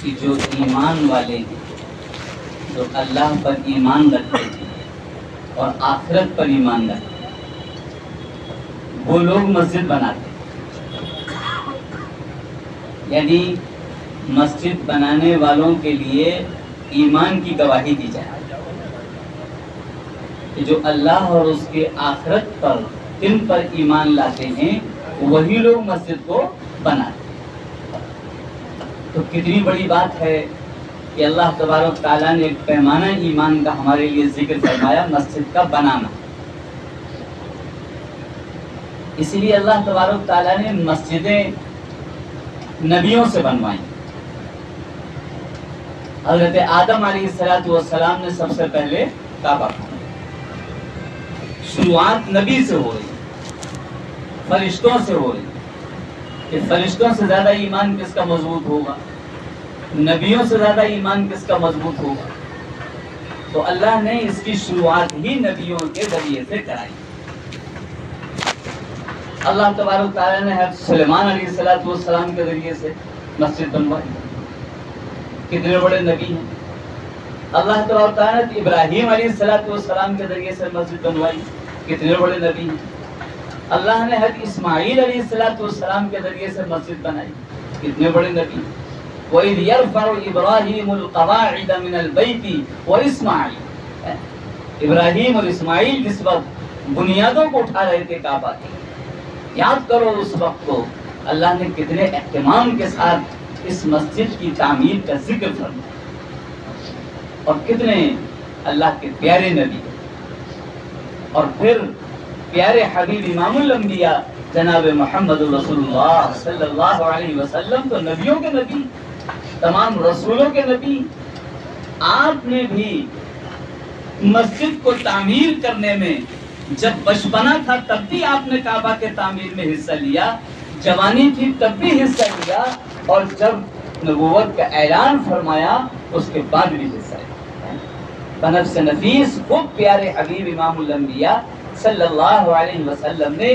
کہ جو ایمان والے ہیں، جو اللہ پر ایمان رکھتے ہیں اور آخرت پر ایمان رکھتے ہیں، وہ لوگ مسجد بناتے ہیں۔ یعنی مسجد بنانے والوں کے لیے ایمان کی گواہی دی جائے کہ جو اللہ اور اس کے آخرت پر دن پر ایمان لاتے ہیں وہی لوگ مسجد کو بناتے ہیں۔ تو کتنی بڑی بات ہے کہ اللہ تبارک تعالیٰ نے ایک پیمانہ ایمان کا ہمارے لیے ذکر فرمایا، مسجد کا بنانا۔ اسی لیے اللہ تبارک تعالیٰ نے مسجدیں نبیوں سے بنوائیں۔ حضرت آدم علیہ السلام نے سب سے پہلے کعبہ بنایا۔ شروعات نبی سے ہو رہی، فرشتوں سے ہو رہی کہ فرشتوں سے زیادہ ایمان کس کا مضبوط ہوگا، نبیوں سے زیادہ ایمان کس کا مضبوط ہوگا؟ تو اللہ نے اس کی شروعات ہی نبیوں کے ذریعے سے کرائی۔ اللہ تبارک تعالیٰ نے حضرت سلیمان علیہ السلام کے ذریعے سے مسجد بنوائی۔ کتنے بڑے نبی ہیں۔ اللہ تبارک تعالیٰ نے ابراہیم علیہ السلام کے ذریعے سے مسجد بنوائی۔ کتنے بڑے نبی ہیں۔ اللہ نے حضرت اسماعیل علیہ السلام کے ذریعے سے مسجد بنائی۔ کتنے بڑے نبی ہیں۔ وَإِذْ يَرْفَعُ إِبْرَاهِيمُ الْقَوَاعِدَ مِنَ الْبَيْتِ وَإِسْمَاعِيلُ، ابراہیم اور اسماعیل جس وقت بنیادوں کو اٹھا رہے تھے کعبہ کی، یاد کرو اس وقت کو اللہ نے کتنے اہتمام کے ساتھ اس مسجد کی تعمیر کا ذکر فرمایا، اور کتنے اللہ کے پیارے نبی، اور پھر پیارے حبیب امام الانبیاء جناب محمد رسول اللہ صلی اللہ علیہ وسلم تو نبیوں کے نبی، تمام رسولوں کے نبی۔ آپ نے بھی مسجد کو تعمیر کرنے میں جب بچپنا تھا تب بھی آپ نے کعبہ کے تعمیر میں حصہ لیا، جوانی تھی تب بھی حصہ لیا، اور جب نبوت کا اعلان فرمایا اس کے بعد بھی حصہ لیا۔ بنفس نفیس خود پیارے حبیب امام الانبیاء صلی اللہ علیہ وسلم نے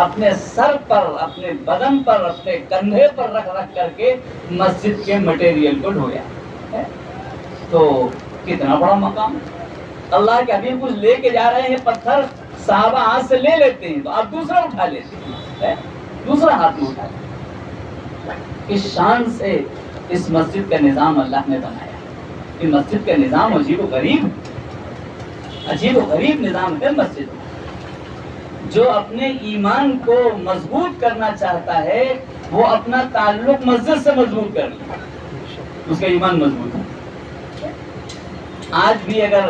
اپنے سر پر، اپنے بدن پر، اپنے کندھے پر رکھ کر کے مسجد کے مٹیریل کو ڈھویا۔ تو کتنا بڑا مقام۔ اللہ کے حبیب کچھ لے کے جا رہے ہیں پتھر، صحابہ ہاتھ سے لے لیتے ہیں تو آپ دوسرا اٹھا لیتے ہیں، دوسرا ہاتھ میں اٹھا لیتے ہیں۔ اس شان سے اس مسجد کا نظام اللہ نے بنایا۔ یہ مسجد کا نظام عجیب و غریب نظام ہے۔ مسجد جو اپنے ایمان کو مضبوط کرنا چاہتا ہے وہ اپنا تعلق مسجد سے مضبوط کر لے، اس کا ایمان مضبوط ہے۔ آج بھی اگر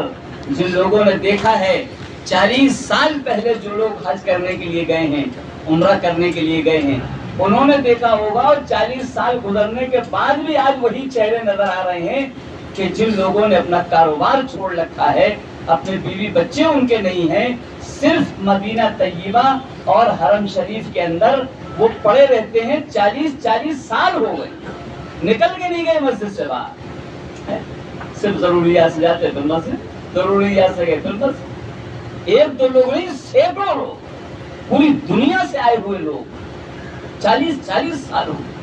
جن لوگوں نے دیکھا ہے 40 سال پہلے جو لوگ حج کرنے کے لیے گئے ہیں، عمرہ کرنے کے لیے گئے ہیں، انہوں نے دیکھا ہوگا، اور 40 سال گزرنے کے بعد بھی آج وہی چہرے نظر آ رہے ہیں کہ جن لوگوں نے اپنا کاروبار چھوڑ رکھا ہے، اپنے بیوی بچے ان کے نہیں ہیں، صرف مدینہ طیبہ اور حرم شریف کے اندر وہ پڑے رہتے ہیں۔ 40 سال ہو گئے، نکل کے نہیں گئے مسجد سے باہر، صرف ضروریات سے جاتے پھر مسجد، ضروریات سے گئے پھر مسجد۔ ایک دو لوگ نہیں، سینکڑوں لوگ، پوری دنیا سے آئے ہوئے لوگ 40 سال ہو گئے،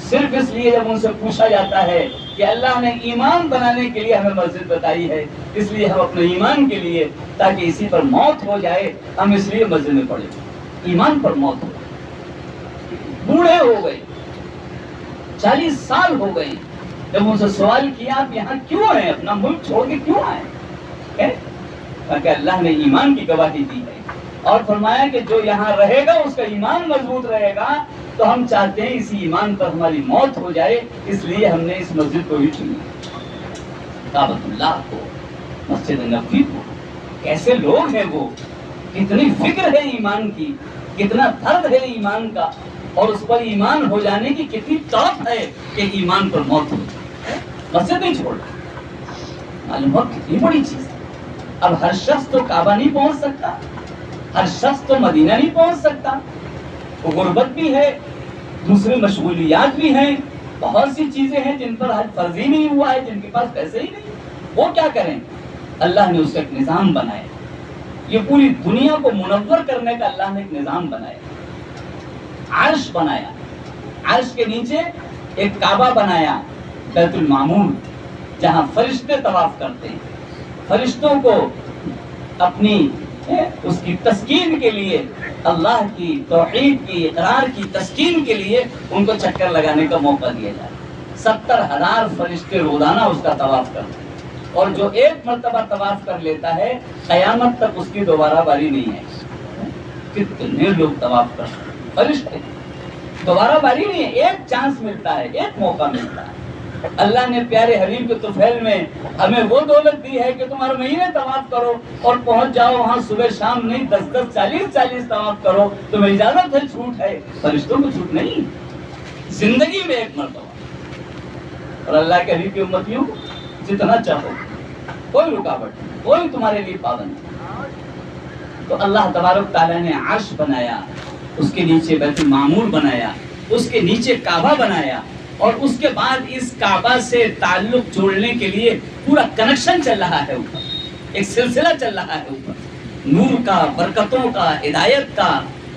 صرف اس لیے جب ان سے پوچھا جاتا ہے کہ اللہ نے ایمان بنانے کے لیے ہمیں مسجد بتائی ہے، اس لیے ہم اپنے ایمان کے لیے، تاکہ اسی پر موت ہو جائے، ہم اس لیے مسجد میں پڑھیں۔ ایمان پر موت ہو گئی، بوڑھے ہو گئے، 40 سال ہو گئے۔ جب ان سے سوال کیا آپ یہاں کیوں ہیں، اپنا ملک چھوڑ کے کیوں آئے، تاکہ اللہ نے ایمان کی گواہی دی ہے، اور فرمایا کہ جو یہاں رہے گا اس کا ایمان مضبوط رہے گا، تو ہم چاہتے ہیں اسی ایمان پر ہماری موت ہو جائے، اس لیے ہم نے اس مسجد کو ہی چنا، کعبۃ اللہ کو، مسجد نبوی کو۔ کیسے لوگ ہیں وہ، کتنی فکر ہے ایمان کی، کتنا درد ہے ایمان کا، اور اس پر ایمان ہو جانے کی کتنی تڑپ ہے کہ ایمان پر موت ہو جائے، مسجد نہیں چھوڑنا۔ معلوم ہو کتنی بڑی چیز ہے۔ اب ہر شخص تو کعبہ نہیں پہنچ سکتا، ہر شخص تو مدینہ نہیں پہنچ سکتا، غربت بھی ہے، دوسری مشغولیات بھی ہیں، بہت سی چیزیں ہیں جن پر حج فرض ہی نہیں ہوا ہے، جن کے پاس پیسے ہی نہیں، وہ کیا کریں؟ اللہ نے اس کا ایک نظام بنایا، یہ پوری دنیا کو منور کرنے کا اللہ نے ایک نظام بنایا، عرش بنایا، عرش کے نیچے ایک کعبہ بنایا بیت المعمور، جہاں فرشتے طواف کرتے ہیں. فرشتوں کو اپنی اس کی تسکین کے لیے، اللہ کی توحید کی اقرار کی تسکین کے لیے ان کو چکر لگانے کا موقع دیا جائے. 70,000 فرشتے روزانہ اس کا طواف کرتے ہیں، اور جو ایک مرتبہ طواف کر لیتا ہے قیامت تک اس کی دوبارہ باری نہیں ہے. کتنے لوگ طواف کرتے ہیں فرشتے، دوبارہ باری نہیں ہے، ایک چانس ملتا ہے، ایک موقع ملتا ہے. اللہ نے پیارے حبیب کے طفیل میں ہمیں وہ دولت دی ہے کہ تم ہر مہینے طواف کرو اور پہنچ جاؤ وہاں صبح شام نہیں، 10 40 طواف کرو. تمہیں اجازت ہے، چھوٹ ہے. فرشتوں کو چھوٹ نہیں، زندگی میں ایک مرتبہ. اور اللہ کے حبیب کی امتیوں جتنا چاہو، کوئی رکاوٹ نہیں، کوئی تمہارے لیے پابند نہیں. تو اللہ تبارک تعالیٰ نے عرش بنایا، اس کے نیچے بیت المعمور بنایا، اس کے نیچے کعبہ بنایا، اور اس کے بعد اس کعبہ سے تعلق جوڑنے کے لیے پورا کنیکشن چل رہا ہے اوپر، ایک سلسلہ چل رہا ہے اوپر، نور کا، برکتوں کا، ہدایت کا.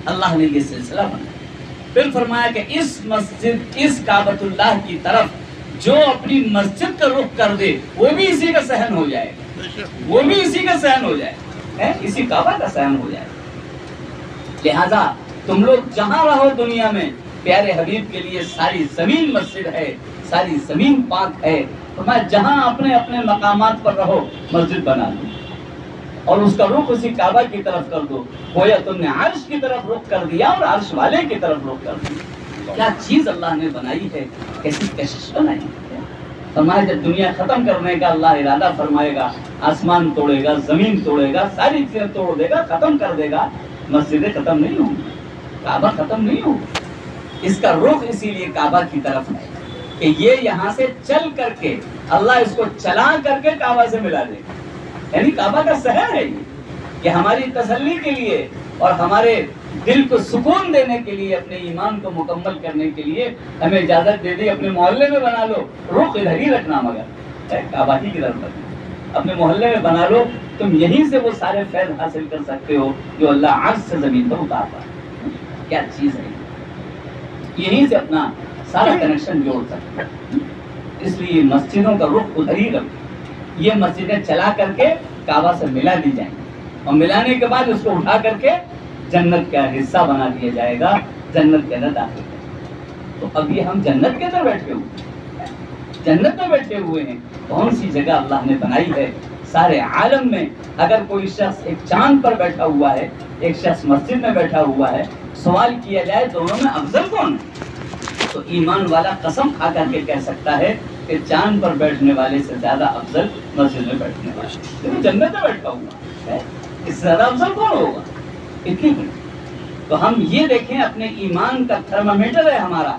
اللہ نے یہ سلسلہ بنایا. پھر فرمایا کہ اس مسجد، اس کعبۃ اللہ کی طرف جو اپنی مسجد کا رخ کر دے وہ بھی اسی کا صحن ہو جائے گا، وہ بھی اسی کا صحن ہو جائے، اسی کعبہ کا صحن ہو جائے. لہذا تم لوگ جہاں رہو دنیا میں، پیارے حبیب کے لیے ساری زمین مسجد ہے، ساری زمین پاک ہے. فرمایا جہاں اپنے اپنے مقامات پر رہو مسجد بنا دو اور اس کا رخ اسی کعبہ کی طرف کر دو. گویا تم نے عرش کی طرف رخ کر دیا اور عرش والے کی طرف رخ کر دیا. کیا چیز اللہ نے بنائی ہے، کیسی کشش بنائی ہے. فرمایا جب دنیا ختم کرنے کا اللہ ارادہ فرمائے گا، آسمان توڑے گا، زمین توڑے گا، ساری چیزیں توڑ دے گا، ختم کر دے گا، مسجدیں ختم نہیں ہوں گی، کعبہ ختم نہیں ہوگا. اس کا رخ اسی لیے کعبہ کی طرف ہے کہ یہ یہاں سے چل کر کے اللہ اس کو چلا کر کے کعبہ سے ملا دے گا. یعنی کعبہ کا شہر ہے یہ ہماری تسلی کے لیے اور ہمارے دل کو سکون دینے کے لیے، اپنے ایمان کو مکمل کرنے کے لیے ہمیں اجازت دے دی. اپنے محلے میں بنا لو، رخ ادھر ہی رکھنا، مگر کعبہ ہی کی طرف رکھنا. اپنے محلے میں بنا لو، تم یہیں سے وہ سارے فیض حاصل کر سکتے ہو جو اللہ عرش سے زمین پر اتارتا ہے. کیا چیز ہے، یہیں سے اپنا سارا کنیکشن جوڑ سکتے ہیں. اس لیے مسجدوں کا رخ ادھر ہی رکھو. یہ مسجدیں چلا کر کے کعبہ سے ملا دی جائیں گی، اور ملانے کے بعد اس کو اٹھا کر کے جنت کا حصہ بنا دیا جائے گا، جنت کے اندر داخل کریں. تو ابھی ہم جنت کے اندر بیٹھے ہوئے ہیں، جنت میں بیٹھے ہوئے ہیں. کون سی جگہ اللہ نے بنائی ہے سارے عالم میں؟ اگر کوئی شخص ایک چاند پر بیٹھا ہوا ہے، ایک شخص مسجد میں بیٹھا ہوا ہے، سوال کیا جائے دونوں میں افضل کون ہے؟ تو ایمان والا قسم کھا کر کے کہہ سکتا ہے کہ چاند پر بیٹھنے والے سے زیادہ افضل مسجد میں بیٹھنے والا. لیکن جنت میں بیٹھا ہوا ہے، اس سے زیادہ افضل کون ہوگا؟ اتنی بڑی. تو ہم یہ دیکھیں، اپنے ایمان کا تھرمامیٹر ہے ہمارا.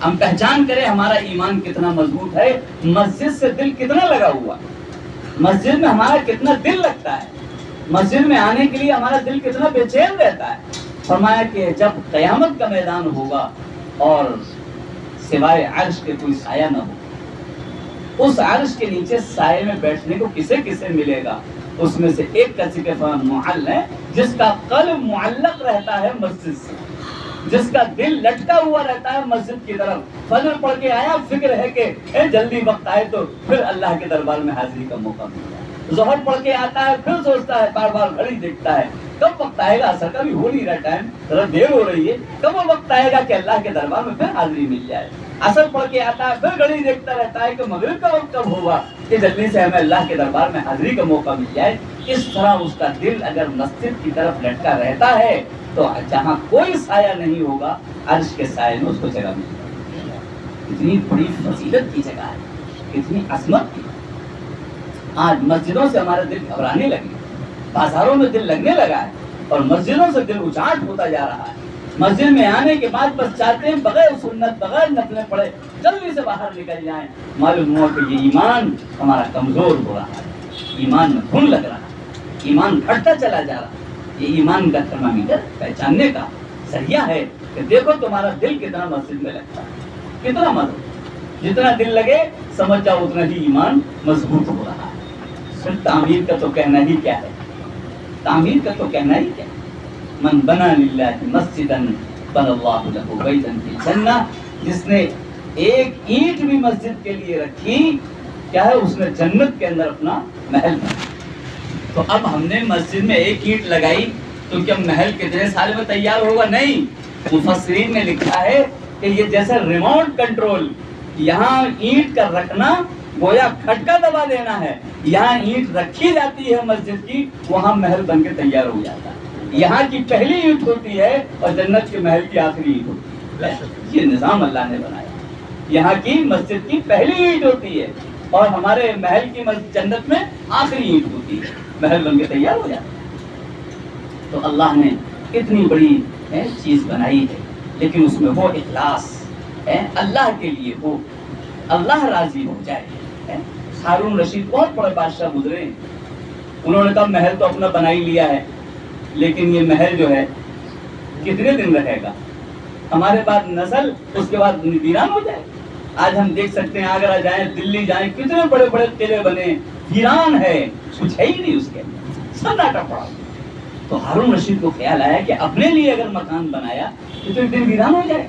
ہم پہچان کریں ہمارا ایمان کتنا مضبوط ہے، مسجد سے دل کتنا لگا ہوا، مسجد میں ہمارا کتنا دل لگتا ہے، مسجد میں آنے کے لیے ہمارا دل کتنا بے چین رہتا ہے. فرمایا کہ جب قیامت کا میدان ہوگا اور سوائے عرش کے کوئی سایہ نہ ہو، اس عرش کے نیچے سائے میں بیٹھنے کو کسے کسے ملے گا؟ اس میں سے ایک کا ذکر معل ہے، جس کا قلب معلق رہتا ہے مسجد سے، جس کا دل لٹکا ہوا رہتا ہے مسجد کی طرف. فجر پڑھ کے آیا، فکر ہے کہ جلدی وقت آئے تو پھر اللہ کے دربار میں حاضری کا موقع مل جائے. ظہر پڑھ کے آتا ہے، پھر سوچتا ہے، بار بار گھڑی دیکھتا ہے، کب وقت آئے گا، اثر کا بھی ہو نہیں رہا ٹائم، ذرا دیر ہو رہی ہے، کب وہ وقت آئے گا کہ اللہ کے دربار میں پھر حاضری مل جائے. اثر پڑھ کے آتا ہے، پھر گھڑی دیکھتا رہتا ہے کہ مغرب کا وقت کب ہوگا کہ جلدی سے ہمیں اللہ کے دربار میں حاضری کا موقع مل جائے. اس طرح اس کا دل اگر مسجد کی طرف لٹکا رہتا ہے تو جہاں کوئی سایہ نہیں ہوگا، عرش کے سائے میں اس کو جگہ ملے گی. اتنی بڑی فضیلت کی جگہ ہے، اتنی عظمت کی. آج مسجدوں سے ہمارا دل گھبرانے لگے، بازاروں میں دل لگنے لگا ہے، اور مسجدوں سے دل اچاٹ ہوتا جا رہا ہے. مسجد میں آنے کے بعد بس چاہتے ہیں بغیر سنت، بغیر نفلیں پڑھے جلدی سے باہر نکل جائیں. معلوم ہوا کہ یہ ایمان ہمارا کمزور ہو رہا ہے، ایمان میں گھن لگ رہا ہے، ایمان گھٹتا چلا جا رہا ہے. یہ ایمان کا تھرمامیٹر پہچاننے کا ذریعہ ہے کہ دیکھو تمہارا دل کتنا مسجد میں لگتا ہے، کتنا مضبوط. جتنا دل لگے سمجھ جاؤ اتنا ہی ایمان مضبوط ہو رہا ہے. پھر تعمیر کا تو کہنا ہی کیا ہے، تعمیر کا تو کہنا ہی کیا ہے. من بنا للہ مسجدا بنى اللہ لہ بیتا فی الجنہ، جس نے ایک اینٹ بھی مسجد کے لیے رکھی، کیا ہے اس نے جنت کے اندر اپنا محل بنایا۔ تو اب ہم نے مسجد میں ایک اینٹ لگائی تو کیا محل کتنے سال میں تیار ہوگا؟ نہیں۔ مفسرین نے لکھا ہے کہ یہ جیسا ریموٹ کنٹرول، یہاں اینٹ کا رکھنا گویا کھٹکا دبا دینا ہے، یہاں اینٹ رکھی جاتی ہے مسجد کی، وہاں محل بن کے تیار ہو جاتا ہے۔ یہاں کی پہلی اینٹ ہوتی ہے اور جنت کے محل کی آخری اینٹ ہوتی ہے۔ یہ نظام اللہ نے بنایا، یہاں کی مسجد کی پہلی اینٹ ہوتی ہے اور ہمارے محل کی جنت میں آخری اینٹ ہوتی ہے، محل بن کے تیار ہو جاتا ہے۔ تو اللہ نے اتنی بڑی چیز بنائی ہے، لیکن اس میں وہ اخلاص اللہ کے لیے ہو، اللہ راضی ہو جائے۔ ہارون رشید بہت بڑے بادشاہ گزرے ہیں، انہوں نے کہا محل تو اپنا بنا ہی لیا ہے، لیکن یہ محل جو ہے کتنے دن رہے گا؟ ہمارے بعد نسل اس کے بعد ویران ہو جائے۔ آج ہم دیکھ سکتے ہیں آگرہ جائیں، دلی جائیں، کتنے بڑے بڑے قلعے بنے، ویران ہے، کچھ ہے ہی نہیں اس کے اندر، سناٹا پڑا۔ تو ہارون رشید کو خیال آیا کہ اپنے لیے اگر مکان بنایا تو ایک دن ویران ہو جائے،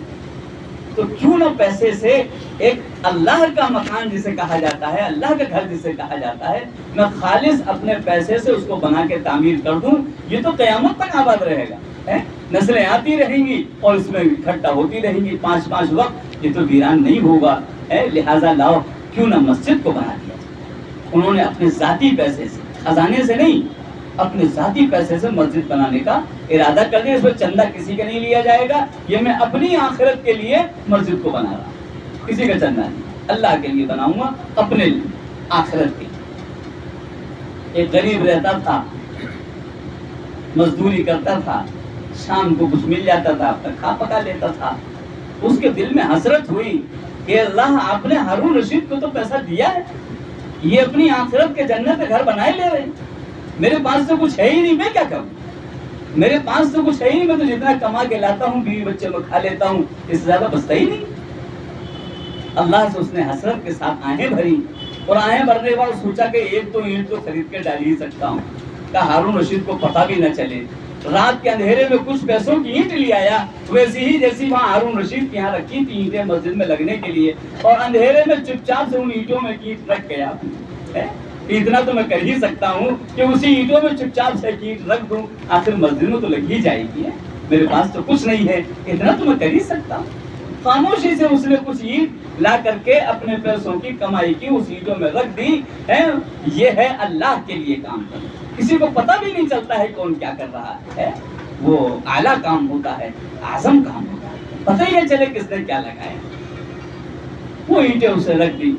تو کیوں نہ پیسے سے ایک اللہ کا مکان جسے کہا جاتا ہے، اللہ کا گھر جسے کہا جاتا ہے، میں خالص اپنے پیسے سے اس کو بنا کے تعمیر کر دوں، یہ تو قیامت تک آباد رہے گا، نسلیں آتی رہیں گی اور اس میں اکٹھا ہوتی رہیں گی 5 وقت، یہ تو ویران نہیں ہوگا، لہٰذا لاؤ کیوں نہ مسجد کو بنا دیا جائے۔ انہوں نے اپنے ذاتی پیسے سے، خزانے سے نہیں، اپنے ذاتی پیسے سے مسجد بنانے کا ارادہ کر دیا۔ اس میں چندہ کسی کا نہیں لیا جائے گا، یہ میں اپنی آخرت کے لیے مسجد کو بنا رہا ہوں، کسی کا چندہ نہیں، اللہ کے لیے بناؤں گا، اپنے لیے، آخرت کے لیے۔ ایک غریب رہتا تھا، مزدوری کرتا تھا، شام کو کچھ مل جاتا تھا، کھا پکا لیتا تھا۔ اس کے دل میں حسرت ہوئی کہ اللہ آپ نے ہارون رشید کو تو پیسہ دیا ہے، یہ اپنی آخرت کے جنت کے گھر بنائے لے رہے ہیں، میرے پاس تو کچھ ہے ہی نہیں، میں کیا کروں؟ میرے پاس تو کچھ ہے ہی نہیں، میں تو جتنا کما کے لاتا ہوں بیوی بچے میں کھا لیتا ہوں، اس سے زیادہ بچتا ہی نہیں۔ اللہ سے اس نے حسرت کے ساتھ آہیں بھری، اور آہیں بھرنے کے بعد سوچا کہ ایک تو اینٹ تو خرید کے ڈال ہی سکتا ہوں، کہ ہارون رشید کو پتہ بھی نہ چلے۔ رات کے اندھیرے میں کچھ پیسوں کی اینٹ لے آیا، ویسی ہی جیسی وہاں ہارون رشید کے یہاں رکھی تھی اینٹیں مسجد میں لگنے کے لیے، اور اندھیرے میں چپ چاپ سے ان اینٹوں میں اینٹ رکھ گیا۔ اتنا تو میں کر ہی سکتا ہوں کہ اسی اینٹوں میں چپ چاپ سے اینٹ رکھ دوں، آخر مسجد میں تو لگ ہی جائے گی، میرے پاس تو کچھ نہیں ہے، اتنا تو میں کر ہی سکتا ہوں۔ خاموشی سے اس نے کچھ اینٹ لا کر کے اپنے پیسوں کی کمائی کی اس اینٹوں میں رکھ دی۔ یہ ہے اللہ کے لیے کام کرنا، کسی کو پتہ بھی نہیں چلتا ہے کون کیا کر رہا ہے، وہ اعلیٰ کام ہوتا ہے، اعظم کام ہوتا ہے، پتہ ہی نہ چلے کس نے کیا لگایا۔ وہ اینٹیں اسے رکھ دی۔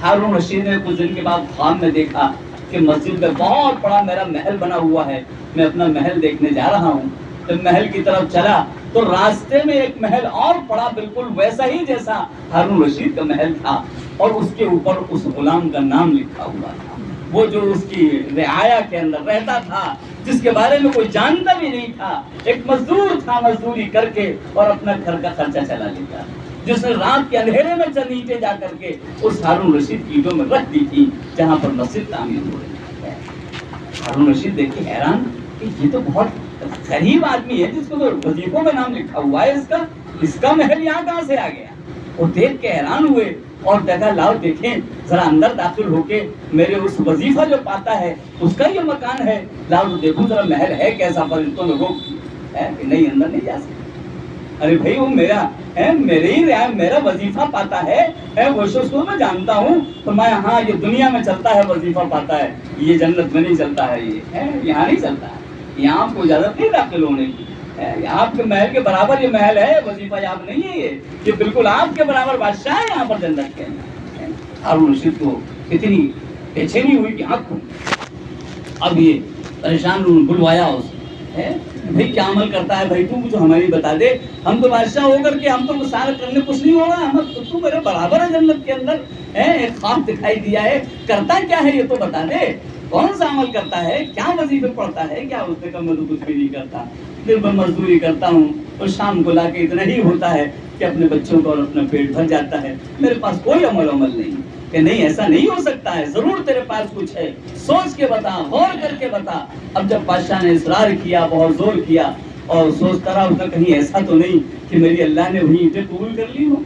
ہارون رشید نے کچھ دن کے بعد خواب میں دیکھا کہ مسجد میں بہت بڑا میرا محل بنا ہوا ہے، میں اپنا محل دیکھنے جا رہا ہوں۔ جب محل کی طرف چلا تو راستے میں ایک محل اور پڑا، بالکل ویسا ہی جیسا ہارون رشید کا محل تھا، اور اس کے اوپر اس غلام کا نام لکھا ہوا تھا، وہ جو اس کی رعایا کے اندر رہتا تھا، جس کے بارے میں کوئی جانتا بھی نہیں تھا، ایک مزدور تھا، مزدوری کر کے اور اپنا گھر کا خرچہ چلا لیتا، جس نے رات کے اندھیرے میں چند اینٹیں جا کر کے اس ہارون رشید کی اینٹوں میں رکھ دی تھی جہاں پر مسجد تعمیر ہو رہی ہے۔ ہارون رشید دیکھ کے حیران کہ یہ تو بہت غریب آدمی ہے جس کو تو وظیفوں میں نام لکھا ہوا ہے، اس کا محل یہاں کہاں سے آ گیا؟ وہ دیکھ کے حیران ہوئے اور کہا لاؤ دیکھیں ذرا اندر داخل ہو کے میرے اس وظیفہ جو پاتا ہے اس کا یہ مکان ہے، لاؤ دیکھوں ذرا محل ہے کیسا، فرشتوں میں روک ہے کہ نہیں اندر نہیں جا سکتے۔ ارے بھائی وہ میرا ہے، میرے ہی رہا، میرا وظیفہ پاتا ہے، وہ شخص کو میں جانتا ہوں، تو میں ہاں یہ دنیا میں چلتا ہے وظیفہ پاتا ہے، یہ جنت میں نہیں چلتا ہے، یہ ہے یہاں نہیں چلتا ہے، یہاں آپ کو اجازت نہیں داخل ہونے کی، آپ کے محل کے برابر یہ محل ہے، وظیفہ یاب نہیں ہے، یہ بالکل آپ کے برابر بادشاہ ہے یہاں پر جنت کے اندر۔ ہارون رشید کو اتنی بے چینی ہوئی کہ آنکھ کھلی۔ اب یہ پریشان بلوایا اس بھائی کیا عمل کرتا ہے، بھائی تو مجھے ہماری بتا دے، ہم تو بادشاہ ہو کر کے ہم تو سارا کرنے کچھ نہیں ہوگا، ہم تو میرے برابر ہے جنت کے اندر، ایک خواب دکھائی دیا ہے، کرتا کیا ہے یہ تو بتا دے، کون سا عمل کرتا ہے، کیا وظیفے پڑھتا ہے، کیا اس نے کہا میں تو کچھ بھی نہیں کرتا، دن بھر مزدوری کرتا ہوں اور شام کو لا کے اتنا ہی ہوتا ہے کہ اپنے بچوں کو اور اپنا پیٹ بھر جاتا ہے، میرے پاس کوئی عمل نہیں کہ نہیں ایسا نہیں ہو سکتا ہے، ضرور تیرے پاس کچھ ہے، سوچ کے بتا، غور کر کے بتا۔ اب جب بادشاہ نے اصرار کیا، بہت زور کیا، اور سوچتا رہا ادھر کہیں ایسا تو نہیں کہ میری اللہ نے وہی اینٹیں قبول کر لی ہو،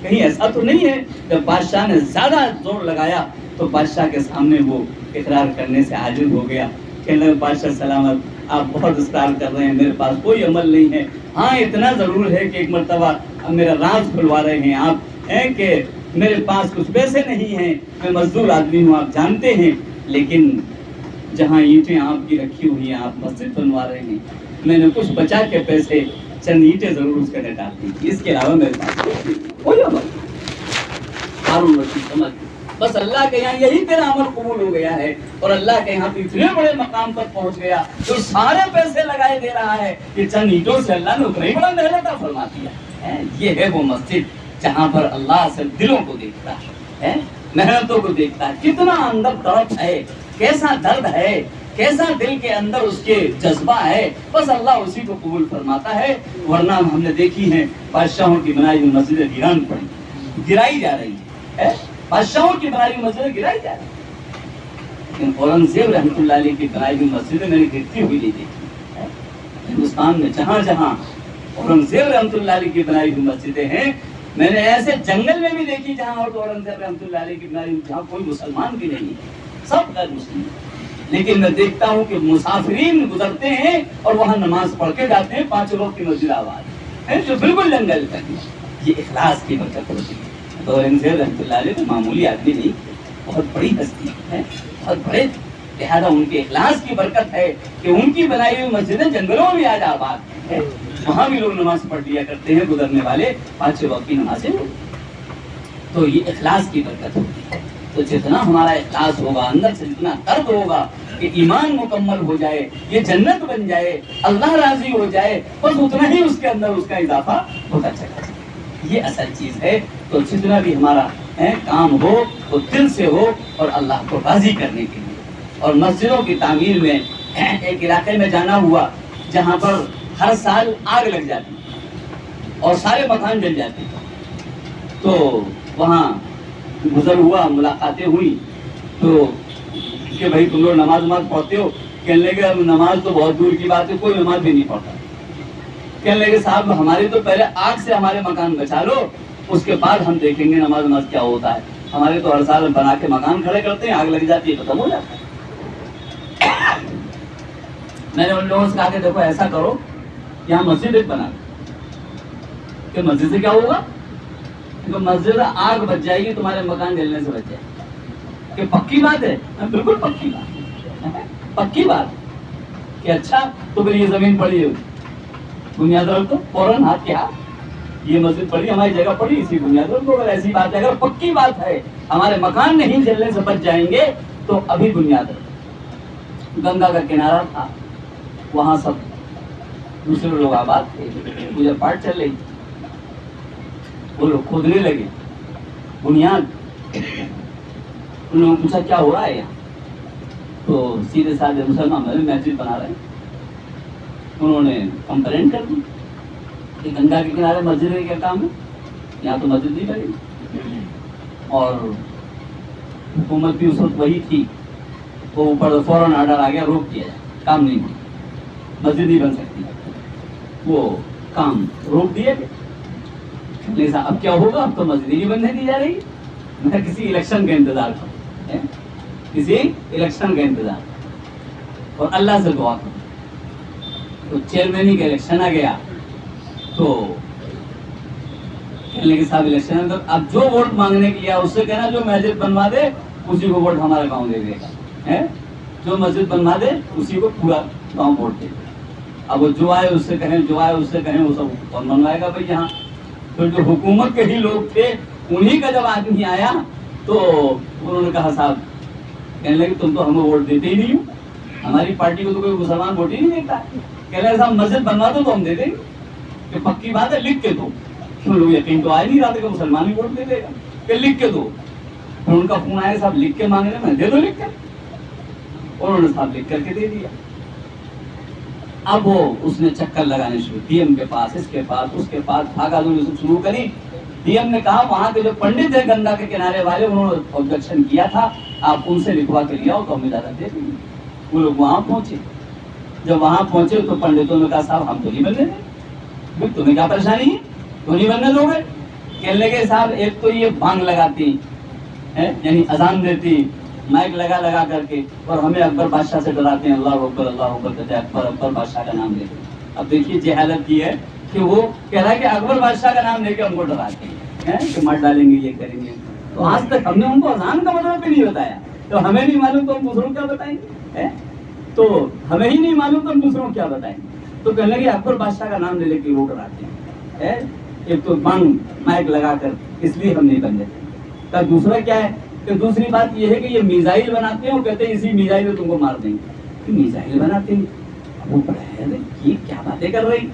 کہیں ایسا تو نہیں ہے۔ جب بادشاہ نے زیادہ زور لگایا تو بادشاہ کے سامنے وہ اقرار کرنے سے عاجز ہو گیا، کہنے لگا بادشاہ سلامت، آپ بہت اصرار کر رہے ہیں، میرے پاس کوئی عمل نہیں ہے، ہاں اتنا ضرور ہے کہ ایک مرتبہ میرا راز کھلوا رہے ہیں آپ، کہ میرے پاس کچھ پیسے نہیں ہیں، میں مزدور آدمی ہوں آپ جانتے ہیں، لیکن جہاں اینٹیں آپ کی رکھی ہوئی ہیں آپ مسجد بنوا رہے ہیں، میں نے کچھ بچا کے پیسے چند اینٹیں ضرور اس کے اندر ڈال دی، اس کے علاوہ میرے پاس کوئی عمل نہیں۔ ہارون رشید سمجھ بس اللہ کے یہاں یہی تیرا عمل قبول ہو گیا ہے، اور اللہ کے یہاں اتنے بڑے مقام پر پہنچ گیا جو سارے پیسے لگائے دے رہا ہے کہ چند اینٹوں سے اللہ نے اتنا ہی بڑا محل عطا فرما دیا۔ یہ ہے وہ مسجد جہاں پر اللہ سے دلوں کو دیکھتا ہے، محنتوں کو دیکھتا ہے، کتنا اندر تڑپ ہے، کیسا درد ہے، کیسا دل کے اندر اس کے جذبہ ہے، بس اللہ اسی کو قبول فرماتا ہے۔ ورنہ ہم نے دیکھی ہیں بادشاہوں کی بنائی ہوئی مسجدیں ویران پڑی، گرائی جا رہی ہے، بادشاہوں کی بنائی ہوئی مسجدیں گرائی جا رہی ہیں، لیکن اورنگزیب رحمۃ اللہ علیہ کی بنائی ہوئی مسجدیں میں نے گرتی ہوئی نہیں دیکھی۔ ہندوستان میں جہاں جہاں اورنگزیب رحمۃ اللہ علیہ کی بنائی ہوئی مسجدیں ہیں، میں نے ایسے جنگل میں بھی دیکھی جہاں اورنگزیب رحمۃ اللہ علیہ کی بنائی ہوئی، جہاں کوئی مسلمان بھی نہیں ہے، سب غیر مسلم، لیکن میں دیکھتا ہوں کہ مسافرین گزرتے ہیں اور وہاں نماز پڑھ کے جاتے ہیں، 5 وقت کی مسجد آباد ہے جو بالکل جنگل ہے۔ یہ اخلاص کی برکت ہوتی ہے۔ تو اورنگزیب رحمۃ اللہ علیہ معمولی آدمی نہیں، بہت بڑی ہستی ہے، بہت بڑے، لہٰذا ان کے اخلاص کی برکت ہے کہ ان کی بنائی ہوئی مسجدیں جنگلوں میں آج آباد ہے، وہاں بھی لوگ نماز پڑھ لیا کرتے ہیں، گزرنے والے 5 وقت کی نمازیں۔ تو یہ اخلاص کی برکت ہوتی ہے۔ تو جتنا ہمارا اخلاص ہوگا، اندر سے جتنا درد ہوگا کہ ایمان مکمل ہو جائے، یہ جنت بن جائے، اللہ راضی ہو جائے، بس اتنا ہی اس کے اندر اس کا اضافہ ہوتا چلا جائے۔ یہ اصل چیز ہے۔ تو جتنا بھی ہمارا کام ہو وہ دل سے ہو اور اللہ کو راضی کرنے کے لیے۔ اور مسجدوں کی تعمیر میں ایک علاقے میں جانا ہوا جہاں پر ہر سال آگ لگ جاتی اور سارے مکان جل جاتے، تو وہاں گزر ہوا، ملاقاتیں ہوئی، تو کہ بھائی تم لوگ نماز پڑھتے ہو؟ کہنے لگے نماز تو بہت دور کی بات ہے، کوئی نماز بھی نہیں پڑھتا۔ کہنے لگے صاحب ہمارے تو پہلے آگ سے ہمارے مکان بچا لو، اس کے بعد ہم دیکھیں گے نماز کیا ہوتا ہے، ہمارے تو ہر سال بنا کے مکان کھڑے کرتے ہیں، آگ لگ جاتی ہے، ختم ہو جاتا ہے۔ میں نے ان لوگوں سے کہا کہ دیکھو ایسا کرو، یہاں مسجد ایک بنا کہ مسجد سے کیا ہوگا کہ مسجد آگ بچ جائے گی، تمہارے مکان جلنے سے بچ جائے گی۔ کہ پکی بات ہے؟ بالکل پکی بات، پکی بات کہ اچھا تو پھر یہ زمین پڑی ہے، بنیاد رکھ دو فوراً ہاتھ کے ہاتھ، یہ مسجد پڑی، ہماری جگہ پڑی، اسی بنیاد رکھ دو۔ اگر ایسی بات ہے، اگر پکی بات ہے، ہمارے مکان نہیں جلنے سے بچ جائیں گے تو ابھی بنیاد رکھ۔ گنگا کا کنارہ تھا، وہاں سب دوسرے لوگ آباد تھے، پوجا پاٹ چل رہی، وہ لوگ کھودنے لگے بنیاد۔ ان لوگوں نے پوچھا کیا ہو رہا ہے یہاں؟ تو سیدھے سادھے مسلمان مسجد بنا رہے ہیں۔ انہوں نے کمپلین کر دی کہ گنگا کے کنارے مسجد کا کیا کام ہے، یہاں تو مسجد نہیں بنی۔ اور حکومت بھی اس وقت وہی تھی، وہ اوپر فوراً آرڈر آ گیا، روک دیا جائے، کام نہیں ہو، مسجد نہیں بن سکتی، وہ کام روک دیا گیا۔ اب کیا ہوگا؟ اب تو مسجد ہی بننے دی جا رہی، میں کسی الیکشن کا انتظار کروں، کسی الیکشن کا انتظار، اور اللہ سے دعا کروں۔ تو چیئرمین کا الیکشن آ گیا، تو کہنے کے صاحب الیکشن، اب جو ووٹ مانگنے کے لیے اس سے کہنا جو مسجد بنوا دے اسی کو ووٹ ہمارا گاؤں دے دے گا، جو مسجد بنوا دے اسی کو پورا گاؤں ووٹ دے گا۔ اب وہ جو آئے اس سے کہیں، جو آئے اس سے کہیں، وہ سب کون بنوائے گا بھائی یہاں؟ تو جو حکومت کے ہی لوگ تھے انہی کا جب آدمی آیا تو انہوں نے کہا صاحب، کہنے لگے تم تو ہمیں ووٹ دیتے ہی نہیں ہو، ہماری پارٹی کو تو کوئی مسلمان ووٹ ہی نہیں دیتا۔ کہنے لگے صاحب مسجد بنوا دو تو ہم دے دیں گے، کہ پکی بات ہے لکھ کے دو۔ لوگ یقین تو آ نہیں رہا تھا کہ مسلمان ہی ووٹ دے دے گا، کہ لکھ کے دو۔ پھر ان کا فون آیا صاحب لکھ کے مانگ رہے، میں دے دو لکھ کر، انہوں نے صاحب لکھ کر کے دے دیا۔ اب وہ اس نے چکر لگانے شروع، ڈی ایم کے پاس، اس کے پاس، اس کے پاس، بھاگا دھوڑی شروع کری۔ ڈی ایم نے کہا وہاں کے جو پنڈت ہیں گنگا کے کنارے والے، انہوں نے آبجیکشن کیا تھا، آپ ان سے لکھوا کے لیا ہو تو ہم اجازت دے دیں گے۔ وہ لوگ وہاں پہنچے، جب وہاں پہنچے تو پنڈتوں نے کہا صاحب ہم تو نہیں بننے دیں، تمہیں کیا پریشانی ہے، تو نہیں بننے دو گے؟ کہنے لگے صاحب ایک تو یہ بانگ لگاتی ہیں، یعنی اذان دیتی مائک لگا لگا کر کے، اور ہمیں اکبر بادشاہ سے ڈراتے ہیں، اللہ اکبر کہتے ہیں، اکبر اکبر بادشاہ کا نام لیتے ہیں۔ اب دیکھیے جہالت کی ہے کہ وہ کہہ رہا ہے کہ اکبر بادشاہ کا نام لے کے ہم کو ڈراتے ہیں کہ مر ڈالیں گے، یہ کریں گے۔ تو آج تک ہم نے ان کو اذان کا مطلب بھی نہیں بتایا، تو ہمیں نہیں معلوم تو ہم دوسروں کو کیا بتائیں گے؟ تو ہمیں ہی نہیں معلوم تو ہم دوسروں کو کیا بتائیں گے؟ تو کہنے لگے اکبر بادشاہ کا نام لے لے کے وہ ڈراتے ہیں، ایک تو بانگ مائک لگا کر، اس لیے ہم نہیں بن دیتے۔ دوسرا کیا ہے کہ دوسری بات یہ ہے کہ یہ میزائل بناتے ہیں، وہ کہتے ہیں اسی میزائل میں تم کو مار دیں گے۔ میزائل بناتے ہیں، وہ یہ کیا باتیں کر رہی؟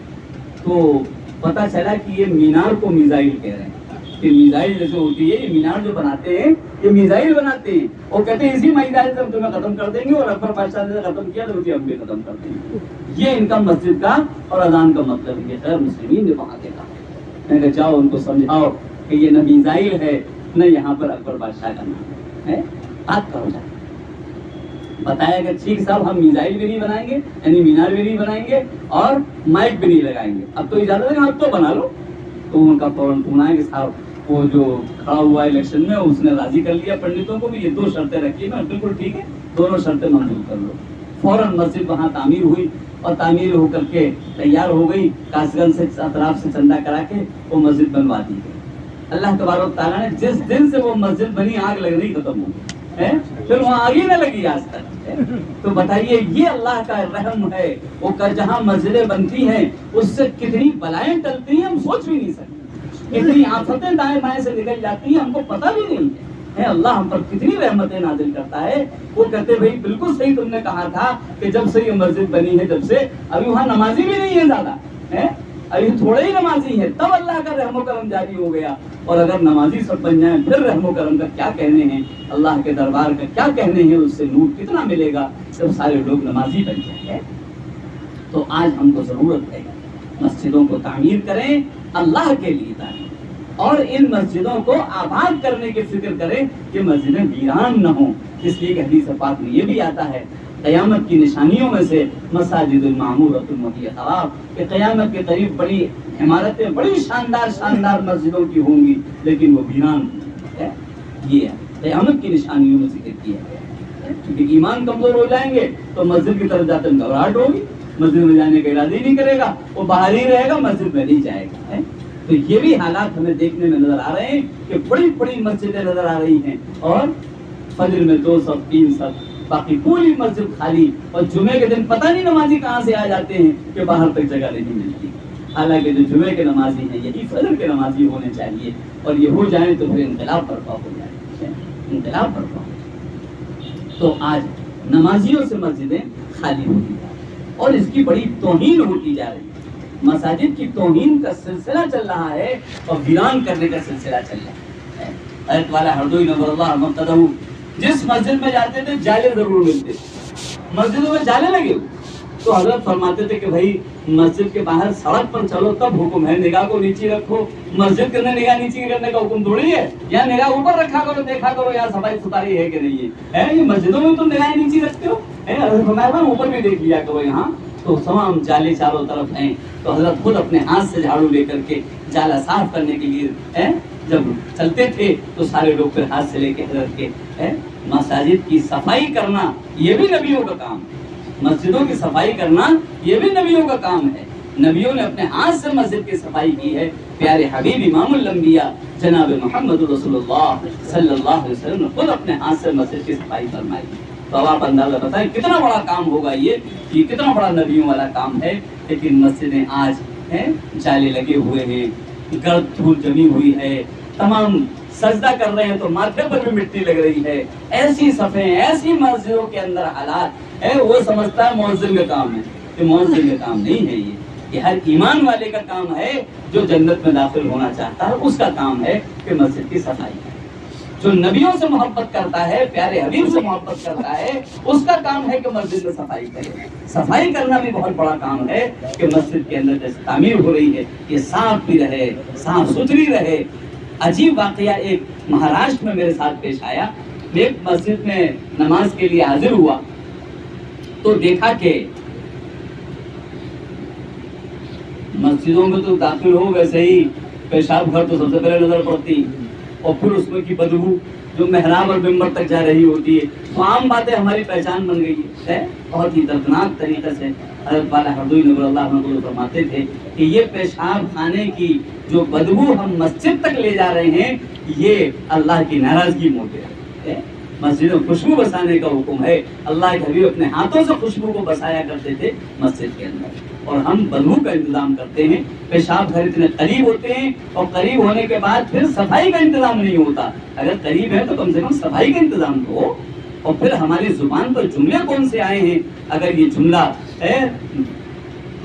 تو پتا چلا کہ یہ مینار کو میزائل کہہ رہے ہیں، کہ میزائل جیسے ہوتی ہے، یہ مینار جو بناتے ہیں یہ میزائل بناتے ہیں، اور کہتے ہیں اسی میزائل سے ہم تمہیں ختم کر دیں گے، اور اکبر بادشاہ نے ختم کیا تو اسی ہم بھی ختم کر دیں گے۔ یہ ان کا مسجد کا اور اذان کا مطلب ہے۔ غیر مسلمین نے وہاں دیکھا، میں نے کہا جاؤ ان کو سمجھاؤ کہ یہ نہ میزائل ہے نہ یہاں پر اکبر بادشاہ کا نام ہے، بات کرو جائے۔ بتایا کہ ٹھیک صاحب ہم میزائل بھی نہیں بنائیں گے، یعنی مینار بھی نہیں بنائیں گے، اور مائک بھی نہیں لگائیں گے، اب تو اجازت ہے آپ تو بنا لو۔ تو ان کا فوراً فون آیا کہ صاحب وہ جو کھڑا ہوا الیکشن میں اس نے راضی کر لیا پنڈتوں کو بھی، یہ 2 شرطیں رکھی، میں بالکل ٹھیک ہے، دونوں شرطیں منظور کر لو۔ فوراً مسجد وہاں تعمیر ہوئی، اور تعمیر ہو کر کے تیار ہو گئی، کاسگنج سے اطراف سے چندہ کرا کے وہ مسجد بنوا دی گئی۔ اللہ تبارک تعالیٰ نے جس دن سے وہ مسجد بنی آگ لگنی ختم ہو گئی، پھر وہاں آگ ہی نہ لگی آج تک۔ تو بتائیے یہ اللہ کا رحم ہے، وہ جہاں مسجدیں بنتی ہیں اس سے کتنی بلائیں ٹلتی ہیں ہم سوچ بھی نہیں سکتے، کتنی آفتیں دائیں بائیں سے نکل جاتی ہیں ہم کو پتہ بھی نہیں ہے۔ اللہ ہم پر کتنی رحمتیں نازل کرتا ہے۔ وہ کہتے بھائی بالکل صحیح تم نے کہا تھا کہ جب سے یہ مسجد بنی ہے جب سے ابھی وہاں نمازی بھی نہیں ہے زیادہ، ابھی تھوڑے ہی نمازی ہیں، تب اللہ کا رحم و کرم جاری ہو گیا۔ اور اگر نمازی سب بن جائیں پھر رحم و کرم کا کیا کہنے ہیں، اللہ کے دربار کا کیا کہنے ہیں، اس سے نور کتنا ملے گا جب سارے لوگ نمازی بن جائیں۔ تو آج ہم کو ضرورت ہے مسجدوں کو تعمیر کریں، اللہ کے لیے تعمیر، اور ان مسجدوں کو آباد کرنے کی فکر کریں کہ مسجدیں ویران نہ ہوں۔ اس لیے کہ حدیث پاک میں یہ بھی آتا ہے قیامت کی نشانیوں میں سے مساجد المعمورۃ وہی خراب، کہ قیامت کے قریب بڑی عمارتیں بڑی شاندار شاندار مسجدوں کی ہوں گی لیکن وہ ویران ہے۔ یہ قیامت کی نشانیوں میں ذکر کیا ہے، کیونکہ ایمان کمزور ہو جائیں گے تو مسجد کی طرف جاتے گھبراہٹ ہوگی، مسجد میں جانے کا ارادہ ہی نہیں کرے گا، وہ باہر ہی رہے گا، مسجد میں نہیں جائے گا۔ تو یہ بھی حالات ہمیں دیکھنے میں نظر آ رہے ہیں کہ بڑی بڑی مسجدیں نظر آ رہی ہیں، اور فجر میں 2 صف 3 صف، باقی پوری مسجد خالی، اور جمعے کے دن پتہ نہیں نمازی کہاں سے آ جاتے ہیں کہ باہر تک جگہ نہیں ملتی۔ حالانکہ جو جمعے کے نمازی ہیں یہی فجر کے نمازی ہونے چاہیے، اور یہ ہو جائیں تو پھر انقلاب برپا ہو جائے، انقلاب برپا ہو جائے۔ تو آج نمازیوں سے مسجدیں خالی ہوتی ہیں اور اس کی بڑی توہین ہوتی جا رہی ہے، مساجد کی توہین کا سلسلہ چل رہا ہے اور ویران کرنے کا سلسلہ چل رہا ہے۔ حضرت والا ہردوئی نور اللہ مرتضی جس مسجد میں جاتے تھے جالے ضرور ملتے تھے، مسجدوں میں جالے لگے ہوئے، تو حضرت فرماتے تھے کہ بھائی مسجد کے باہر سڑک پر چلو تب حکم ہے، نگاہ کو نیچے رکھو، مسجد کے اندر نگاہ نیچے کرنے کا حکم تھوڑی ہے، یا نگاہ اوپر رکھا کرو، دیکھا کرو یا صفائی ستھرائی ہے کہ نہیں ہے۔ یہ مسجدوں میں تم نگاہ نیچے رکھتے ہو، حضرت فرمایا اوپر بھی دیکھ لیا کرو یہاں۔ تو تمام جالے چاروں طرف ہیں، تو حضرت خود اپنے ہاتھ سے جھاڑو لے کر کے جالا صاف کرنے کے لیے جب چلتے تھے تو سارے لوگ پھر ہاتھ سے لے کے حضرت کے مساجد کی صفائی کرنا یہ بھی نبیوں کا کام ہے، مسجدوں کی صفائی کرنا یہ بھی نبیوں کا کام ہے۔ نبیوں نے اپنے ہاتھ سے مسجد کی صفائی کی ہے۔ پیارے حبیب امام الانبیاء جناب محمد رسول اللہ صلی اللہ علیہ وسلم نے خود اپنے ہاتھ سے مسجد کی صفائی فرمائی۔ تو اب آپ اندازہ بتائیں کتنا بڑا کام ہوگا یہ کتنا بڑا نبیوں والا کام ہے۔ لیکن مسجدیں آج جالے لگے ہوئے ہیں، گرد دھول جمی ہوئی ہے، تمام سجدہ کر رہے ہیں تو ماتھے پر بھی مٹی لگ رہی ہے، ایسی صفیں ایسی مسجدوں کے اندر حالات ہے۔ وہ سمجھتا ہے مؤذن کا کام ہے، کہ مؤذن کا کام نہیں ہے، یہ ہر ایمان والے کا کام ہے، جو جنت میں داخل ہونا چاہتا ہے اس کا کام ہے کہ مسجد کی صفائی کرے۔ جو نبیوں سے محبت کرتا ہے، پیارے حبیب سے محبت کرتا ہے، اس کا کام ہے کہ مسجد میں صفائی کرے۔ صفائی کرنا بھی بہت بڑا کام ہے کہ مسجد کے اندر جیسے تعمیر ہو رہی ہے یہ صاف بھی رہے، صاف ستھری رہے۔ عجیب واقعہ ایک مہاراشٹر میں میرے ساتھ پیش آیا۔ ایک مسجد میں نماز کے لیے حاضر ہوا تو دیکھا کہ مسجدوں میں تو داخل ہو ویسے ہی پیشاب گھر تو سب سے پہلے نظر پڑتی، اور پھر اس میں کی بدبو جو محراب اور ممبر تک جا رہی ہوتی ہے. تو عام باتیں ہماری پہچان بن گئی ہے. بہت ہی دردناک طریقے سے حضرت والا ہردوئی نگر اللہ عنہ فرماتے تھے کہ یہ پیشاب خانے کی جو بدبو ہم مسجد تک لے جا رہے ہیں یہ اللہ کی ناراضگی موجب ہے. مسجد میں خوشبو بسانے کا حکم ہے. اللہ کے حبیب اپنے ہاتھوں سے خوشبو کو بسایا کرتے تھے مسجد کے اندر، اور ہم بدبو کا انتظام کرتے ہیں. پیشاب گھر اتنے قریب ہوتے ہیں اور قریب ہونے کے بعد پھر صفائی کا انتظام نہیں ہوتا. اگر قریب ہے تو کم سے کم صفائی کا انتظام تو ہو. اور پھر ہماری زبان پر جملے کون سے آئے ہیں؟ اگر یہ جملہ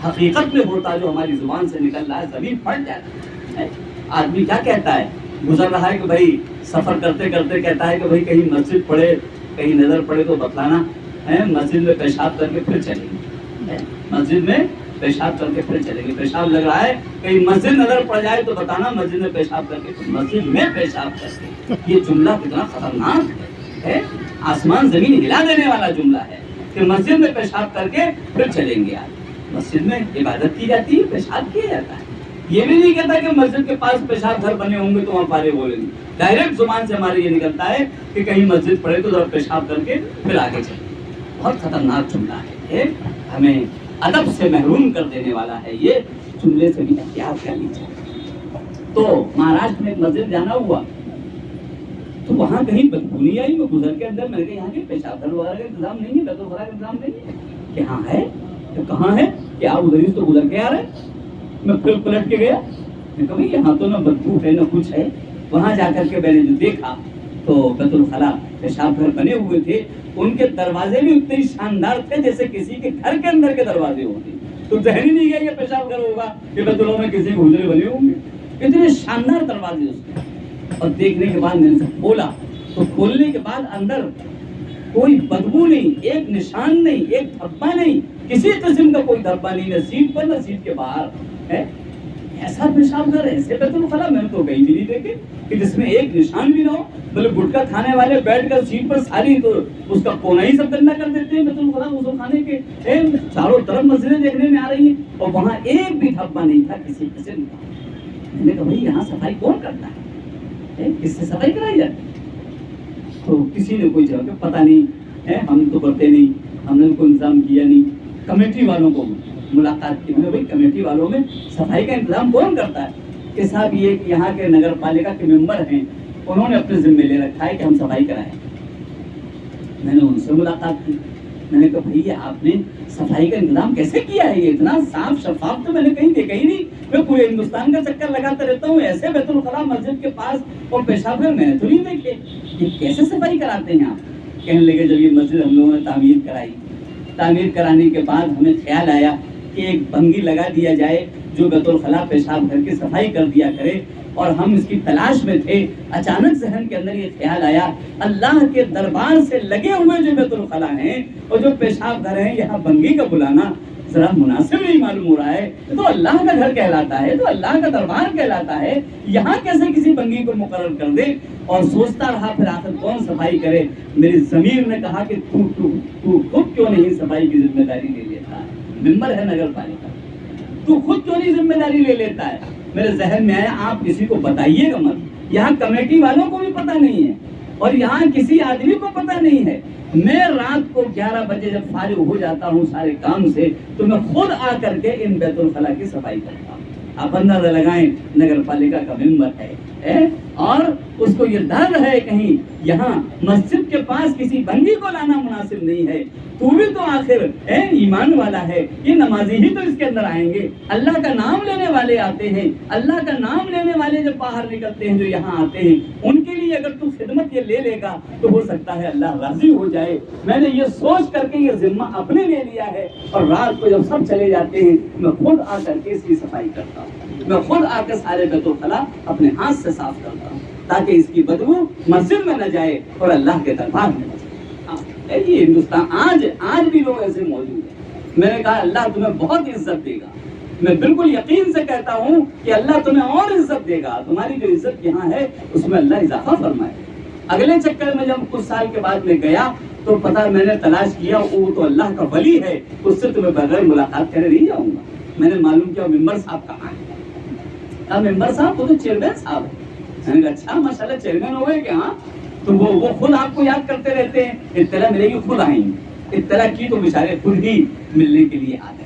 حقیقت میں ہوتا جو ہماری زبان سے نکل رہا ہے زمین پھٹ جاتا ہے. آدمی کیا کہتا ہے؟ گزر رہا ہے کہ بھائی سفر کرتے کرتے کہتا ہے کہ بھائی کہیں مسجد پڑے، کہیں نظر پڑے تو بتلانا ہے، مسجد میں پیشاب کر کے پھر چلیں گے. مسجد میں پیشاب کر کے پھر چلیں گے. پیشاب لگ رہا ہے کہیں مسجد نظر پڑ جائے تو بتانا مسجد میں پیشاب کر کے، مسجد میں پیشاب کر کے. یہ جملہ کتنا خطرناک ہے. آسمان زمین ہلا دینے والا جملہ ہے کہ مسجد میں پیشاب کر کے پھر چلیں گے. مسجد میں عبادت کی جاتی ہے، پیشاب کیا جاتا ہے. یہ بھی نہیں کہتا کہ مسجد کے پاس پیشاب گھر بنے ہوں گے تو وہاں پارے بولیں گے. ڈائریکٹ زبان سے ہمارے یہ نکلتا ہے کہ کہیں مسجد پڑے تو ذرا پیشاب کر کے پھر آگے چلیں. بہت خطرناک جملہ ہے، ہمیں ادب سے محروم کر دینے والا ہے. یہ جملے سے بھی احتیاط کر لیجیے. تو مہاراشٹر میں ایک مسجد جانا ہوا تو وہاں کہیں بدبو نہیں آئی. میں گزر کے اندر میں نے کہا یہاں کے پیشاب گھر وغیرہ کا انتظام نہیں ہے، بیت الخلاء کا انتظام نہیں ہے. کہ ہاں ہے. تو کہاں ہے؟ کہ آپ ادھر ہی تو گزر کے آ رہے. میں پھر پلٹ کے گیا، میں کہا یہاں تو نہ بدبو ہے نہ کچھ ہے. وہاں جا کر کے میں نے جو دیکھا تو بیت الخلاء پیشاب گھر بنے ہوئے تھے. ان کے دروازے بھی اتنے شاندار تھے جیسے کسی کے گھر کے اندر کے دروازے ہوتے. تو ذہن ہی نہیں گیا یہ پیشاب گھر ہوگا کہ بیت اللہ میں کسی کے حجرے بنے ہوں گے. اتنے شاندار دروازے اس کے. اور دیکھنے کے بعد میں نے کھولا تو کھولنے کے بعد اندر کوئی بدبو نہیں، ایک نشان نہیں، ایک دھبا نہیں، کسی قسم کا کوئی دھبا نہیں، نہ سیٹ پر نہ سیٹ کے باہر ہے. ایسا پیشاب گھر، ایسے بیت الخلاء میں نے تو کہیں بھی نہیں دیکھے کہ جس میں ایک نشان بھی نہ ہو. بولے گٹکا کھانے والے بیٹھ کر سیٹ پر ساری تو اس کا کونا ہی سب گندا کر دیتے ہیں. بیت الخلاء غسل خانے کے چاروں طرف مسجدیں دیکھنے میں آ رہی ہیں اور وہاں ایک بھی دھبا نہیں تھا کسی قسم کا. میں نے کہا بھائی یہاں صفائی کون کرتا ہے؟ کس سے صفائی کرائی جاتی؟ تو کسی نے کوئی جواب پتہ نہیں ہے، ہم تو کرتے نہیں، ہم نے کوئی انتظام کیا نہیں. کمیٹی والوں کو ملاقات کی. بھائی کمیٹی والوں میں صفائی کا انتظام کون کرتا ہے؟ کہ صاحب یہ یہاں کے نگر پالکا کے ممبر ہیں، انہوں نے اپنے ذمہ لے رکھا ہے کہ ہم صفائی کرائیں. میں نے ان سے ملاقات کی. میں نے کہا بھائی آپ نے صفائی کا انتظام کیسے کیا ہے؟ یہ اتنا صاف شفاف تو میں نے کہیں دیکھا ہی نہیں. میں پورے ہندوستان کا چکر لگاتا رہتا ہوں، ایسے بیت الخلاء مسجد کے پاس اور پیشاب گھر میں نے تو نہیں دیکھے. یہ کیسے صفائی کراتے ہیں آپ؟ کہنے لگے جب یہ مسجد ہم لوگوں نے تعمیر کرائی، تعمیر کرانے کے بعد ہمیں خیال آیا کہ ایک بھنگی لگا دیا جائے جو بیت الخلاء پیشاب گھر کی صفائی کر دیا کرے. اور ہم اس کی تلاش میں تھے. اچانک ذہن کے اندر یہ خیال آیا اللہ کے دربار سے لگے ہوئے جو بیت الخلاء ہیں اور جو پیشاب گھر ہیں، یہاں بھنگی کا بلانا ذرا مناسب نہیں معلوم ہو رہا ہے. تو اللہ کا گھر کہلاتا ہے، تو اللہ کا دربار کہلاتا ہے، یہاں کیسے کسی بھنگی کو مقرر کر دے؟ اور سوچتا رہا پھر آخر کون صفائی کرے. میری ضمیر نے کہا کہ تو خود کیوں نہیں صفائی کی ذمہ داری لے لیتا ہے؟ ممبر ہے نگر پالکا، تو خود کیوں نہیں ذمہ داری لے لیتا ہے؟ میرے ذہن میں آیا آپ کسی کو بتائیے گا مت. یہاں کمیٹی والوں کو بھی پتہ نہیں ہے اور یہاں کسی آدمی کو پتہ نہیں ہے. میں رات کو 11 بجے جب فارغ ہو جاتا ہوں سارے کام سے تو میں خود آ کر کے ان بیت الخلاء کی صفائی کرتا ہوں. آپ اندازہ لگائیں نگر پالکا کا ممبر ہے اور اس کو یہ ڈر ہے کہیں یہاں مسجد کے پاس کسی بندی کو لانا مناسب نہیں ہے. تو بھی تو آخر ایمان والا ہے، یہ نمازی ہی تو اس کے اندر آئیں گے. اللہ کا نام لینے والے آتے ہیں، اللہ کا نام لینے والے جب باہر نکلتے ہیں جو یہاں آتے ہیں ان کے لیے اگر تو خدمت یہ لے لے گا تو ہو سکتا ہے اللہ راضی ہو جائے. میں نے یہ سوچ کر کے یہ ذمہ اپنے لے لیا ہے اور رات کو جب سب چلے جاتے ہیں میں خود آ کر کے اس کی صفائی کرتا ہوں. میں خود آ کے سارے بیت الخلاء اپنے ہاتھ سے صاف کرتا ہوں تاکہ اس کی بدبو مسجد میں نہ جائے اور اللہ کے دربار میں نہ جائے. یہ ہندوستان آج بھی لوگ ایسے موجود ہیں. میں نے کہا اللہ تمہیں بہت عزت دے گا. میں بالکل یقین سے کہتا ہوں کہ اللہ تمہیں اور عزت دے گا. تمہاری جو عزت یہاں ہے اس میں اللہ اضافہ فرمائے. اگلے چکر میں جب کچھ سال کے بعد میں گیا تو پتا میں نے تلاش کیا وہ تو اللہ کا ولی ہے، اس سے تمہیں بغیر ملاقات کرے نہیں جاؤں گا. میں نے معلوم کیا ممبر صاحب کہاں ہے. اب ممبر صاحب وہ تو چیئرمین صاحب ہے. میں نے کہا اچھا ماشاءاللہ چیئرمین ہو گئے کہ ہاں. تو وہ خود آپ کو یاد کرتے رہتے ہیں, اطلاع ملے گی خود آئیں گے. اطلاع کی تو بیچارے خود ہی ملنے کے لیے آ گئے.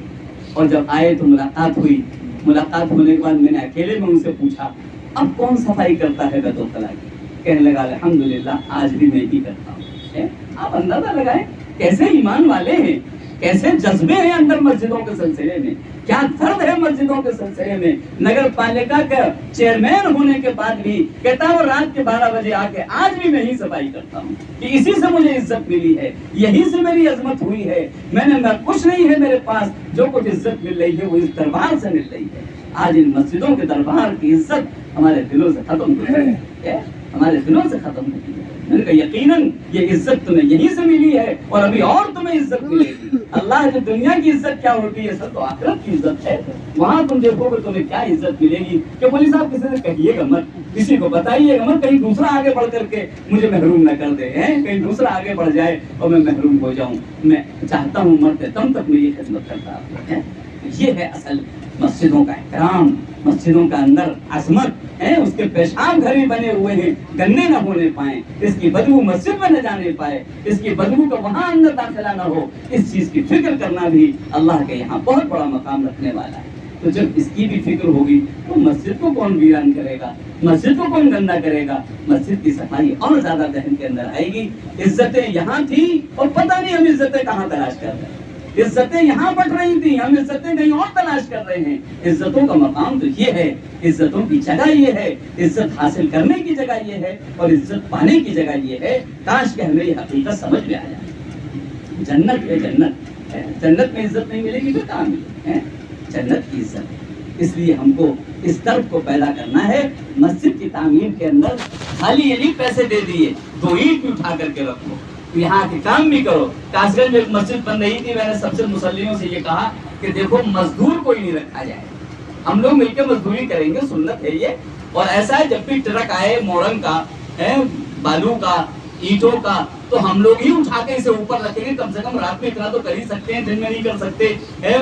اور جب آئے تو ملاقات ہوئی. ملاقات ہونے کے بعد میں نے اکیلے میں ان سے پوچھا اب کون صفائی کرتا ہے بیت الخلا کی؟ کہنے لگا الحمدللہ آج بھی میں ہی کرتا ہوں. آپ اندازہ لگائیں کیسے ایمان والے ہیں, کیسے جذبے ہیں اندر مسجدوں کے سلسلے میں, کیا درد ہے مسجدوں کے سلسلے میں. نگر پالکا کا چیئرمین ہونے کے بعد بھی کہتا ہوں رات کے 12 بجے آ کے آج بھی میں ہی صفائی کرتا ہوں کہ اسی سے مجھے عزت ملی ہے, یہی سے میری عظمت ہوئی ہے. میں کچھ نہیں ہے میرے پاس, جو کچھ عزت مل رہی ہے وہ اس دربار سے مل رہی ہے. آج ان مسجدوں کے دربار کی عزت ہمارے دلوں سے ختم ہو گئی ہے, ہمارے دلوں سے ختم ہو گئی ہے. میں نے کہا یقیناً یہ عزت تمہیں یہیں سے ملی ہے اور ابھی اور تمہیں عزت ملے گی. اللہ جو دنیا کی عزت کیا ہوتی ہے سر تو آخرت کی عزت ہے. وہاں تم دیکھو کہ تمہیں کیا عزت ملے گی کہ مولوی صاحب کسی سے کہیے گا مت, کسی کو بتائیے گا مت, کہیں دوسرا آگے بڑھ کر کے مجھے محروم نہ کر دے, کہیں دوسرا آگے بڑھ جائے اور میں محروم ہو جاؤں. میں چاہتا ہوں مرتے دم تک میری خدمت کرتا ہوں. یہ ہے اصل مسجدوں کا احترام, مسجدوں کا اندر عظمت ہے. اس کے پیشاب گھر ہی بنے ہوئے ہیں, گندے نہ ہونے پائیں, اس کی بدبو مسجد میں نہ جانے پائے, اس کی بدبو کا وہاں اندر داخلہ نہ ہو. اس چیز کی فکر کرنا بھی اللہ کے یہاں بہت بڑا مقام رکھنے والا ہے. تو جب اس کی بھی فکر ہوگی تو مسجد کو کون ویران کرے گا, مسجد کو کون گندا کرے گا. مسجد کی صفائی اور زیادہ ذہن کے اندر آئے گی. عزتیں یہاں تھی اور پتہ نہیں ہم عزتیں کہاں تلاش کر رہے ہیں. عزتیں یہاں بٹ رہی تھیں, ہم عزتیں کہیں اور تلاش کر رہے ہیں. عزتوں کا مقام تو یہ ہے, عزتوں کی جگہ یہ ہے, عزت حاصل کرنے کی جگہ یہ ہے اور عزت پانے کی جگہ یہ ہے. کاش کہ ہمیں یہ حقیقت سمجھ میں آ جائے. جنت ہے جنت, جنت میں عزت نہیں ملے گی تو کہاں ملے جنت کی عزت. اس لیے ہم کو اس طرف کو پیدا کرنا ہے. مسجد کی تعمیر کے اندر خالی یہ نہیں پیسے دے دیے, 2 اینٹ بھی اٹھا کر کے رکھو, یہاں کے کام بھی کرو. کاش گنج میں ایک مسجد بن رہی تھی, میں نے سب سے مصلیوں سے یہ کہا کہ دیکھو مزدور کوئی نہیں رکھا جائے, ہم لوگ مل کے مزدوری کریں گے, سنت ہے یہ. اور ایسا ہے جب بھی ٹرک آئے مورنگ کا, بالو کا, اینٹوں کا, تو ہم لوگ ہی اٹھا کے اسے اوپر رکھیں گے. کم سے کم رات میں اتنا تو کر ہی سکتے ہیں, دن میں نہیں کر سکتے.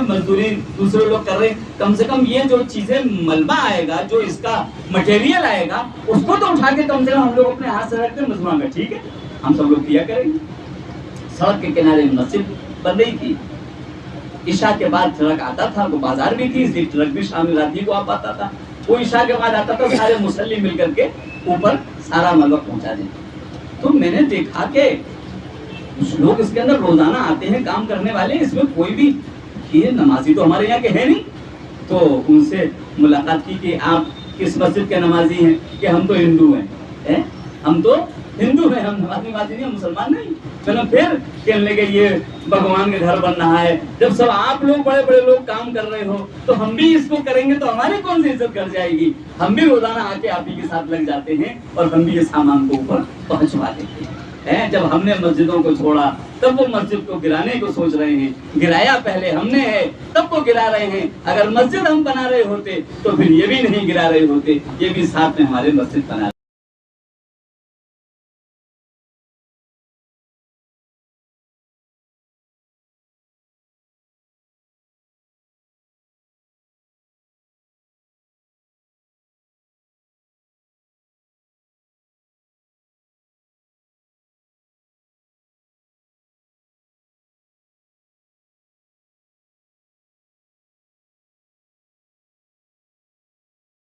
مزدوری دوسرے لوگ کر رہے ہیں, کم سے کم یہ جو چیزیں ملبہ آئے گا, جو اس کا مٹیریل آئے گا, اس کو تو اٹھا کے کم سے کم ہم لوگ اپنے ہاتھ سے رکھتے ہیں مزدوراں میں. ٹھیک ہے, ہم سب لوگ کیا کریں گے. سڑک کے کنارے مسجد بن رہی تھی. عشاء کے بعد ٹرک آتا تھا, وہ بازار بھی تھی, اس لیے ٹرک بھی شام رات ہی کو آ پاتا تھا. وہ عشاء کے بعد آتا تھا, سارے مصلی مل کر کے اوپر سارا ملبہ پہنچا دیتے. تو میں نے دیکھا کہ کچھ لوگ اس کے اندر روزانہ آتے ہیں کام کرنے والے, اس میں کوئی بھی یہ نمازی تو ہمارے یہاں کے ہے نہیں. تو ان سے ملاقات کی کہ آپ کس مسجد کے نمازی ہیں, کہ ہم تو ہندو ہیں. ہم تو ہندو ہیں, ہم نمازی نہیں, ہم مسلمان نہیں. چلو پھر کہنے لگے یہ بھگوان کے گھر بن رہا ہے. جب سب آپ لوگ بڑے بڑے لوگ کام کر رہے ہو تو ہم بھی اس کو کریں گے تو ہماری کون سی عزت کر جائے گی. ہم بھی روزانہ آ کے آپ ہی کے ساتھ لگ جاتے ہیں اور ہم بھی یہ سامان کو اوپر پہنچوا دیتے ہیں. جب ہم نے مسجدوں کو چھوڑا تب وہ مسجد کو گرانے کو سوچ رہے ہیں. گرایا پہلے ہم نے ہے, تب وہ گرا رہے ہیں. اگر مسجد ہم بنا رہے ہوتے تو پھر یہ بھی نہیں گرا رہے ہوتے, یہ بھی ساتھ میں ہمارے مسجد بنا